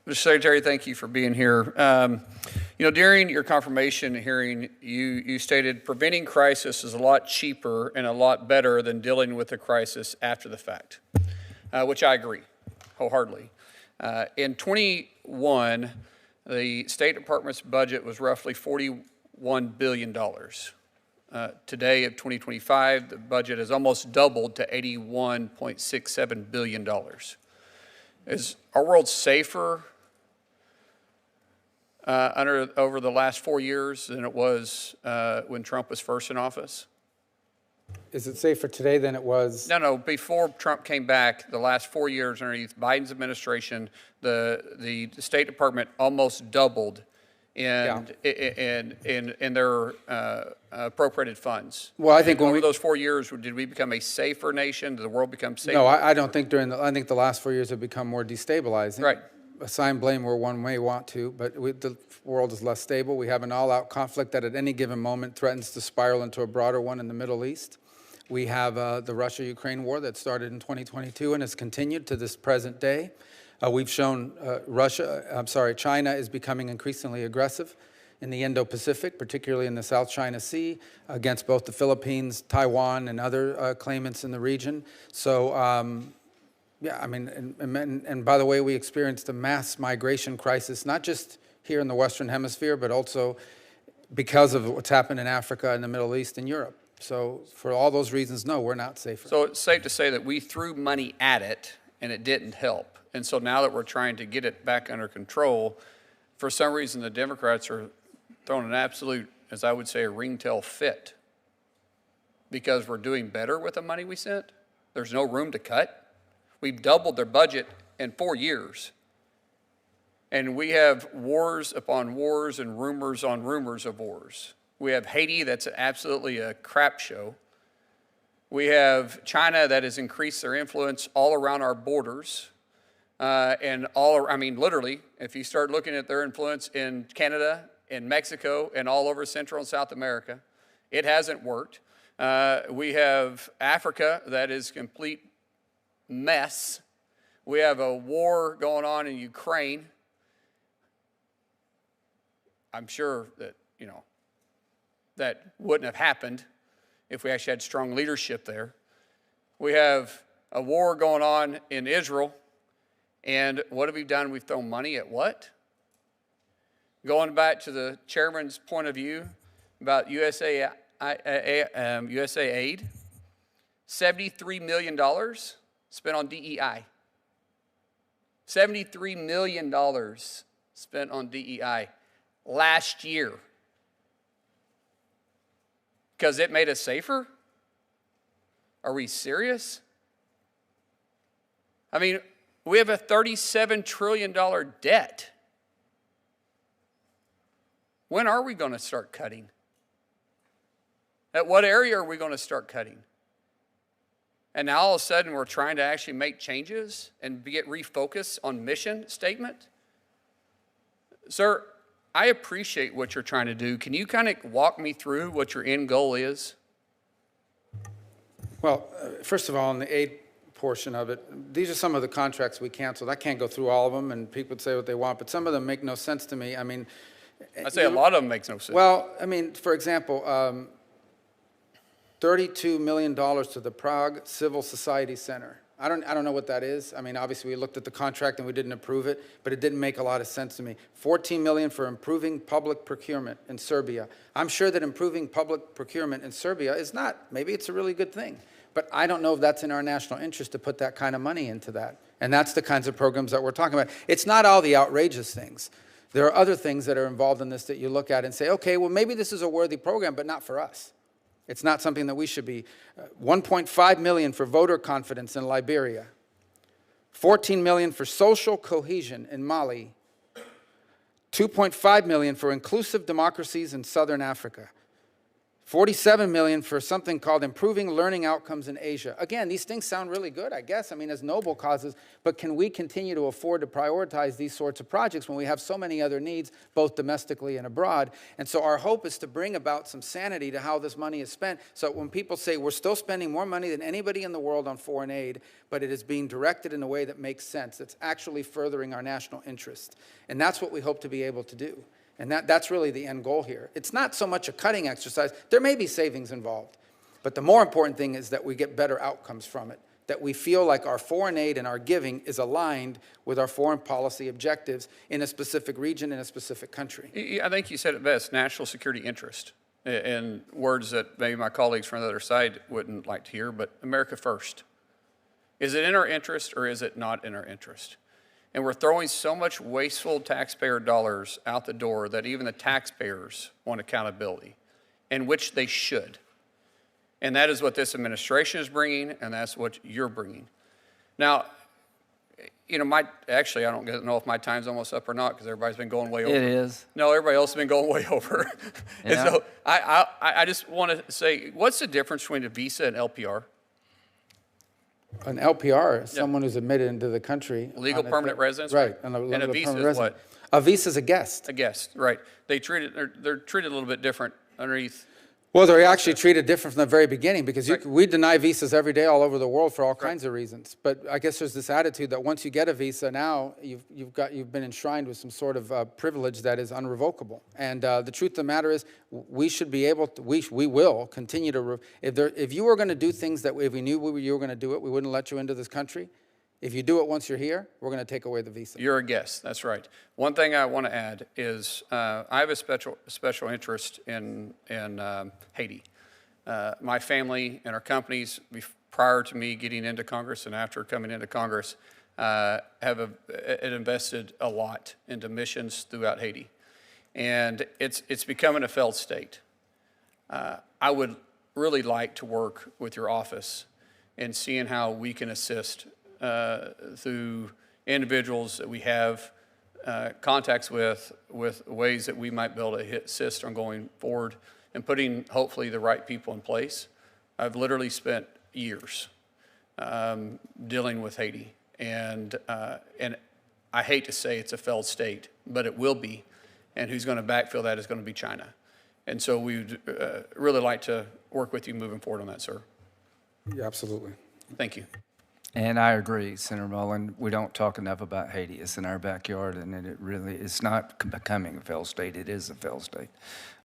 Mr. Secretary, thank you for being here. During your confirmation hearing, you stated preventing crisis is a lot cheaper and a lot better than dealing with the crisis after the fact, which I agree wholeheartedly. In 21, the State Department's budget was roughly $41 billion. Today, of 2025, the budget has almost doubled to $81.67 billion. Is our world safer over the last 4 years than it was when Trump was first in office? Is it safer today than it was? No. Before Trump came back, the last 4 years underneath Biden's administration, the State Department almost doubled in their appropriated funds. Well, I think over those 4 years, did we become a safer nation? Did the world become safer? No, I don't think I think the last 4 years have become more destabilizing. Right. Assign blame where one may want to, but the world is less stable. We have an all-out conflict that at any given moment threatens to spiral into a broader one in the Middle East. We have the Russia-Ukraine war that started in 2022 and has continued to this present day. We've shown China is becoming increasingly aggressive in the Indo-Pacific, particularly in the South China Sea, against both the Philippines, Taiwan, and other claimants in the region. So, yeah, I mean, and by the way, we experienced a mass migration crisis, not just here in the Western Hemisphere, but also because of what's happened in Africa and the Middle East and Europe. So for all those reasons, no, we're not safer. So it's safe to say that we threw money at it and it didn't help. And so now that we're trying to get it back under control, for some reason the Democrats are throwing an absolute, as I would say, a ringtail fit because we're doing better with the money we sent. There's no room to cut. We've doubled their budget in 4 years. And we have wars upon wars and rumors on rumors of wars. We have Haiti that's absolutely a crap show. We have China that has increased their influence all around our borders. Literally, if you start looking at their influence in Canada, in Mexico, and all over Central and South America, it hasn't worked. We have Africa that is complete mess. We have a war going on in Ukraine. I'm sure that, that wouldn't have happened if we actually had strong leadership there. We have a war going on in Israel. And what have we done? We've thrown money at what? Going back to the chairman's point of view about USA aid, $73 million spent on DEI. $73 million spent on DEI last year. Because it made us safer? Are we serious? I mean, we have a $37 trillion debt. When are we going to start cutting? At what area are we going to start cutting? And now all of a sudden we're trying to actually make changes and get refocused on mission statement? Sir, I appreciate what you're trying to do. Can you kind of walk me through what your end goal is? Well, first of all, on the aid portion of it, these are some of the contracts we canceled. I can't go through all of them, and people would say what they want, but some of them make no sense to me. I mean, I'd say a lot of them makes no sense. Well, I mean, for example, $32 million to the Prague Civil Society Center. I don't know what that is. I mean, obviously we looked at the contract and we didn't approve it, but it didn't make a lot of sense to me. $14 million for improving public procurement in Serbia. I'm sure that improving public procurement in Serbia is not, maybe it's a really good thing, but I don't know if that's in our national interest to put that kind of money into that. And that's the kinds of programs that we're talking about. It's not all the outrageous things. There are other things that are involved in this that you look at and say, okay, well, maybe this is a worthy program, but not for us. It's not something that we should be. $1.5 million for voter confidence in Liberia. $14 million for social cohesion in Mali. $2.5 million for inclusive democracies in Southern Africa. $47 million for something called Improving Learning Outcomes in Asia. Again, these things sound really good, I guess, I mean, as noble causes, but can we continue to afford to prioritize these sorts of projects when we have so many other needs, both domestically and abroad? And so our hope is to bring about some sanity to how this money is spent, so when people say we're still spending more money than anybody in the world on foreign aid, but it is being directed in a way that makes sense, that's actually furthering our national interest. And that's what we hope to be able to do. And that's really the end goal here. It's not so much a cutting exercise. There may be savings involved. But the more important thing is that we get better outcomes from it, that we feel like our foreign aid and our giving is aligned with our foreign policy objectives in a specific region, in a specific country. I think you said it best, national security interest, in words that maybe my colleagues from the other side wouldn't like to hear, but America first. Is it in our interest or is it not in our interest? And we're throwing so much wasteful taxpayer dollars out the door that even the taxpayers want accountability, and which they should. And that is what this administration is bringing, and that's what you're bringing. Now, you know, actually, I don't know if my time's almost up or not, because everybody's been going way over. It is. No, everybody else has been going way over. Yeah. And so I just want to say, what's the difference between a visa and LPR? An LPR is someone who's admitted into the country. Legal permanent residence? Right. And a visa is what? A visa is a guest. A guest, right. They're treated a little bit different underneath. Well, they're actually treated different from the very beginning, because we deny visas every day all over the world for all kinds of reasons. But I guess there's this attitude that once you get a visa, now you've been enshrined with some sort of privilege that is unrevocable. And the truth of the matter is, we should be able to, we will continue to, if you were going to do things that if we knew you were going to do it, we wouldn't let you into this country. If you do it once you're here, we're going to take away the visa. You're a guest, that's right. One thing I want to add is I have a special interest in Haiti. My family and our companies, prior to me getting into Congress and after coming into Congress, have invested a lot into missions throughout Haiti. And it's becoming a failed state. I would really like to work with your office in seeing how we can assist through individuals that we have contacts with ways that we might be able to assist on going forward and putting, hopefully, the right people in place. I've literally spent years dealing with Haiti, and I hate to say it's a failed state, but it will be, and who's going to backfill that is going to be China. And so we'd really like to work with you moving forward on that, sir. Yeah, absolutely. Thank you. And I agree, Senator Mullin. We don't talk enough about Haiti. It's in our backyard, and it's not becoming a failed state. It is a failed state.